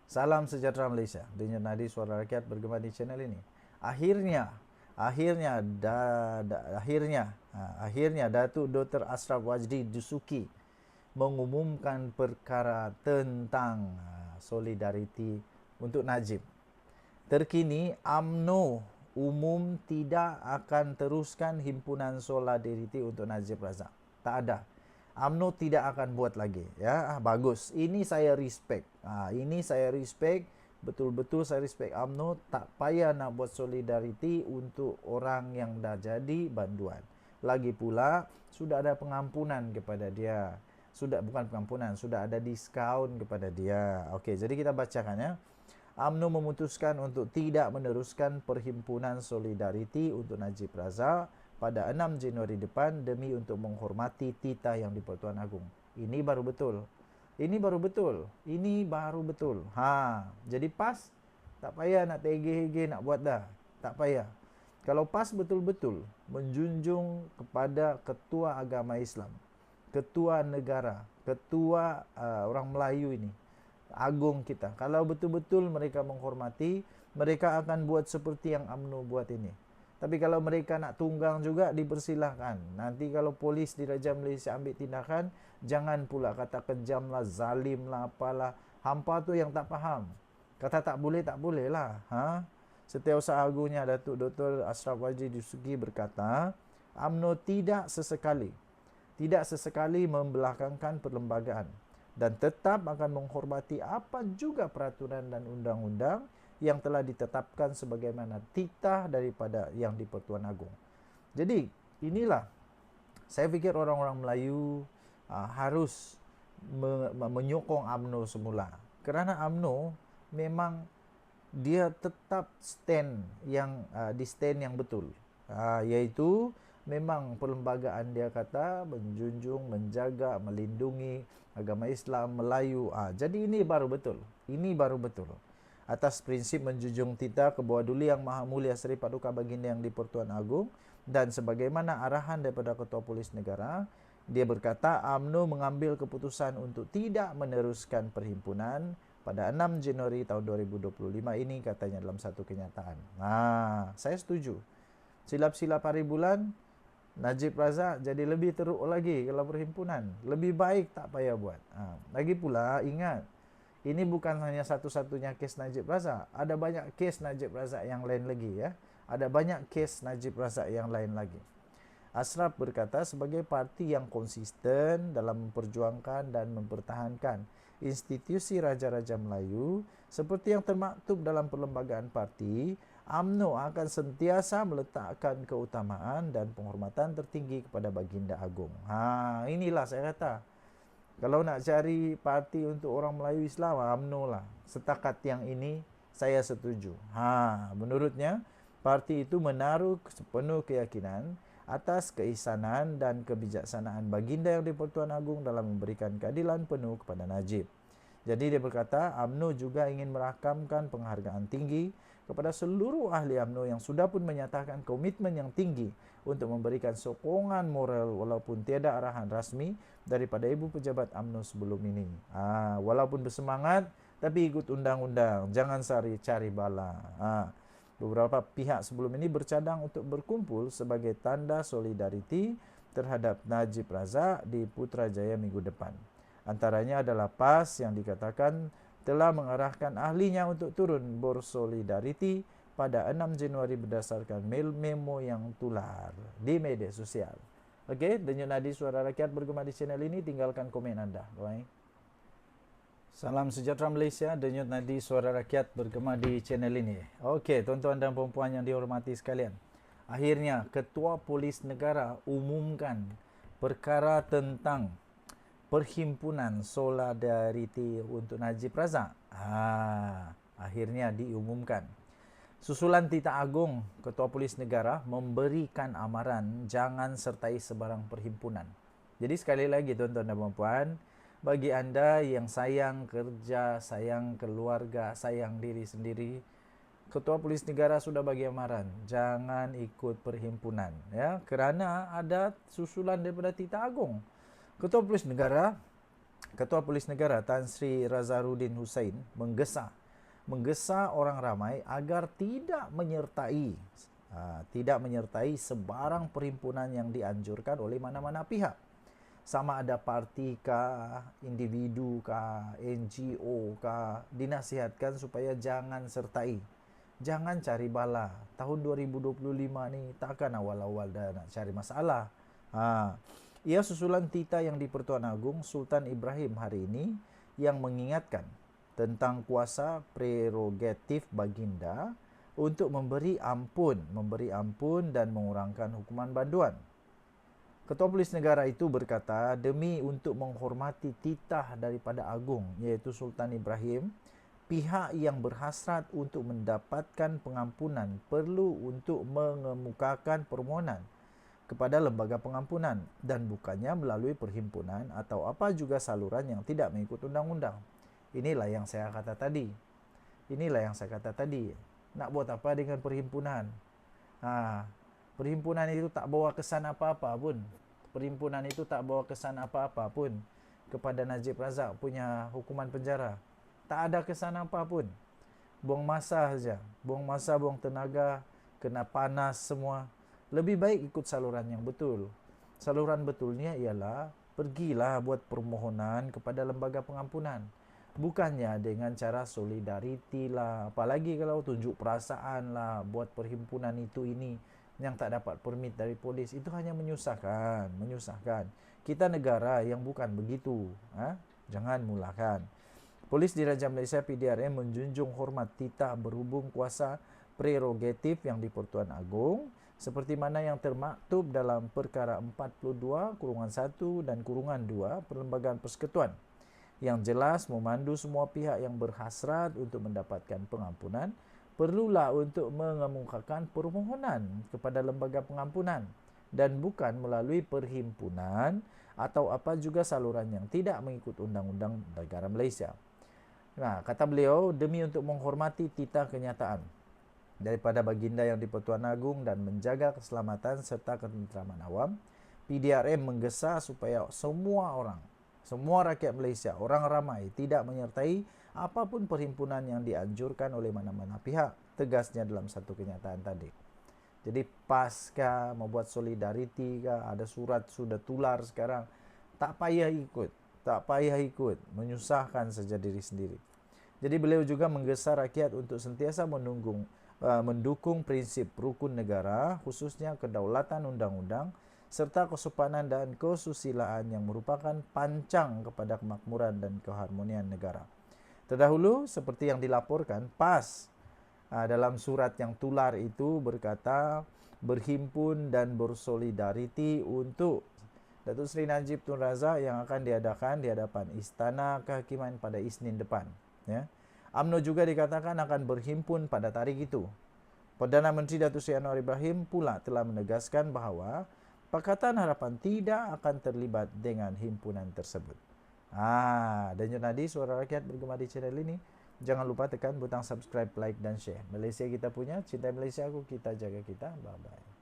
Salam sejahtera Malaysia. Denyut nadi suara rakyat bergema di channel ini. Akhirnya Datuk Dr. Ashraf Wajdi Dusuki mengumumkan perkara tentang solidariti untuk Najib. Terkini, UMNO umum tidak akan teruskan himpunan solidariti untuk Najib Razak. Tak ada. UMNO tidak akan buat lagi. Ya, bagus. Ini saya respect. Ini saya respect. Betul-betul saya respect UMNO. Tak payah nak buat solidariti untuk orang yang dah jadi banduan. Lagi pula sudah ada pengampunan kepada dia. Bukan pengampunan, sudah ada diskaun kepada dia. Okey, jadi kita bacakan ya. UMNO memutuskan untuk tidak meneruskan perhimpunan solidariti untuk Najib Razak pada 6 Januari depan demi untuk menghormati titah yang di-Pertuan Agong. Ini baru betul. Ini baru betul. Ini baru betul. Jadi PAS tak payah nak tegeh-hegeh nak buat dah. Tak payah. Kalau PAS betul-betul menjunjung kepada ketua agama Islam, ketua negara, ketua orang Melayu ini, Agong kita. Kalau betul-betul mereka menghormati, mereka akan buat seperti yang UMNO buat ini. Tapi kalau mereka nak tunggang juga, dipersilahkan. Nanti kalau polis di Raja Malaysia ambil tindakan, jangan pula kata kejam lah, zalim lah, apalah. Hampa tu yang tak faham. Kata tak boleh lah. Setiausaha Agungnya Datuk Dr. Ashraf Wajdi Dusuki berkata, UMNO tidak sesekali membelakangkan perlembagaan dan tetap akan menghormati apa juga peraturan dan undang-undang yang telah ditetapkan sebagaimana titah daripada yang di-Pertuan Agong. Jadi, inilah saya fikir orang-orang Melayu harus menyokong UMNO semula. Kerana UMNO memang dia tetap stand yang di stand yang betul. Iaitu memang perlembagaan dia kata menjunjung, menjaga, melindungi agama Islam, Melayu. Jadi ini baru betul. Ini baru betul. Atas prinsip menjunjung titah Kebawaduli Yang Maha Mulia Seri Paduka Baginda Yang di-Pertuan Agong dan sebagaimana arahan daripada Ketua Polis Negara, dia berkata UMNO mengambil keputusan untuk tidak meneruskan perhimpunan pada 6 Januari tahun 2025 ini, katanya dalam satu kenyataan. Saya setuju. Silap-silap hari bulan, Najib Razak jadi lebih teruk lagi kalau perhimpunan. Lebih baik tak payah buat. Lagi pula ingat, ini bukan hanya satu-satunya kes Najib Razak. Ada banyak kes Najib Razak yang lain lagi ya. Ada banyak kes Najib Razak yang lain lagi. Ashraf berkata sebagai parti yang konsisten dalam memperjuangkan dan mempertahankan institusi Raja-Raja Melayu seperti yang termaktub dalam perlembagaan parti, UMNO akan sentiasa meletakkan keutamaan dan penghormatan tertinggi kepada Baginda Agong. Inilah saya kata. Kalau nak cari parti untuk orang Melayu Islam, UMNO lah. Setakat yang ini saya setuju. Menurutnya parti itu menaruh sepenuh keyakinan atas keisanan dan kebijaksanaan Baginda Yang di-Pertuan Agong dalam memberikan keadilan penuh kepada Najib. Jadi dia berkata, UMNO juga ingin merakamkan penghargaan tinggi kepada seluruh ahli UMNO yang sudah pun menyatakan komitmen yang tinggi untuk memberikan sokongan moral walaupun tiada arahan rasmi daripada ibu pejabat UMNO sebelum ini. Walaupun bersemangat, tapi ikut undang-undang. Jangan cari bala. Beberapa pihak sebelum ini bercadang untuk berkumpul sebagai tanda solidariti terhadap Najib Razak di Putrajaya minggu depan. Antaranya adalah PAS yang dikatakan telah mengarahkan ahlinya untuk turun bersolidariti pada 6 Januari berdasarkan memo yang tular di media sosial. Okey, Denyut Nadi Suara Rakyat bergema di channel ini. Tinggalkan komen anda. Bye. Salam sejahtera Malaysia, Denyut Nadi Suara Rakyat bergema di channel ini. Okey, tuan-tuan dan puan-puan yang dihormati sekalian. Akhirnya, Ketua Polis Negara umumkan perkara tentang perhimpunan solidariti untuk Najib Razak. Akhirnya diumumkan. Susulan titah Agong, Ketua Polis Negara memberikan amaran jangan sertai sebarang perhimpunan. Jadi sekali lagi tuan-tuan dan puan-puan, bagi anda yang sayang kerja, sayang keluarga, sayang diri sendiri, Ketua Polis Negara sudah bagi amaran, jangan ikut perhimpunan ya, kerana ada susulan daripada titah Agong. Ketua Polis Negara Ketua Polis Negara Tan Sri Razarudin Hussein menggesa orang ramai agar tidak menyertai sebarang perhimpunan yang dianjurkan oleh mana-mana pihak. Sama ada parti kah, individu kah, NGO kah, dinasihatkan supaya jangan sertai. Jangan cari bala. Tahun 2025 ni takkan awal-awal dah nak cari masalah. Ia susulan tita yang di-Pertuan Agong Sultan Ibrahim hari ini yang mengingatkan tentang kuasa prerogatif baginda untuk memberi ampun dan mengurangkan hukuman banduan. Ketua Polis Negara itu berkata, demi untuk menghormati titah daripada Agung, iaitu Sultan Ibrahim, pihak yang berhasrat untuk mendapatkan pengampunan perlu untuk mengemukakan permohonan kepada lembaga pengampunan dan bukannya melalui perhimpunan atau apa juga saluran yang tidak mengikut undang-undang. Inilah yang saya kata tadi. Nak buat apa dengan perhimpunan? Perhimpunan itu tak bawa kesan apa-apa pun. Kepada Najib Razak punya hukuman penjara. Tak ada kesan apa pun. Buang masa saja. Buang tenaga, kena panas semua. Lebih baik ikut saluran yang betul. Saluran betulnya ialah pergilah buat permohonan kepada lembaga pengampunan. Bukannya dengan cara solidariti lah, apalagi kalau tunjuk perasaan lah, buat perhimpunan itu ini yang tak dapat permit dari polis. Itu hanya menyusahkan. Kita negara yang bukan begitu. Jangan mulakan. Polis Diraja Malaysia PDRM menjunjung hormat titah berhubung kuasa prerogatif yang di-Pertuan Agong seperti mana yang termaktub dalam Perkara 42/1 dan -2 Perlembagaan Persekutuan, yang jelas memandu semua pihak yang berhasrat untuk mendapatkan pengampunan perlulah untuk mengemukakan permohonan kepada lembaga pengampunan dan bukan melalui perhimpunan atau apa juga saluran yang tidak mengikut undang-undang negara Malaysia. Kata beliau, demi untuk menghormati titah kenyataan daripada baginda yang di-Pertuan Agong dan menjaga keselamatan serta ketenteraman awam, PDRM menggesa supaya semua rakyat Malaysia, orang ramai tidak menyertai apapun perhimpunan yang dianjurkan oleh mana-mana pihak, tegasnya dalam satu kenyataan tadi. Jadi paskah membuat solidariti kah, ada surat sudah tular sekarang, tak payah ikut, menyusahkan saja diri sendiri. Jadi beliau juga menggesa rakyat untuk sentiasa mendukung prinsip rukun negara, khususnya kedaulatan undang-undang serta kesopanan dan kesusilaan yang merupakan pancang kepada kemakmuran dan keharmonian negara. Terdahulu, seperti yang dilaporkan, PAS dalam surat yang tular itu berkata berhimpun dan bersolidariti untuk Datuk Seri Najib Tun Razak yang akan diadakan di hadapan Istana Kehakiman pada Isnin depan. UMNO juga dikatakan akan berhimpun pada tarikh itu. Perdana Menteri Datuk Seri Anwar Ibrahim pula telah menegaskan bahawa Pakatan Harapan tidak akan terlibat dengan himpunan tersebut. Dan Nadi, suara rakyat bergema di channel ini. Jangan lupa tekan butang subscribe, like dan share. Malaysia kita punya, cinta Malaysia aku, kita jaga kita. Bye-bye.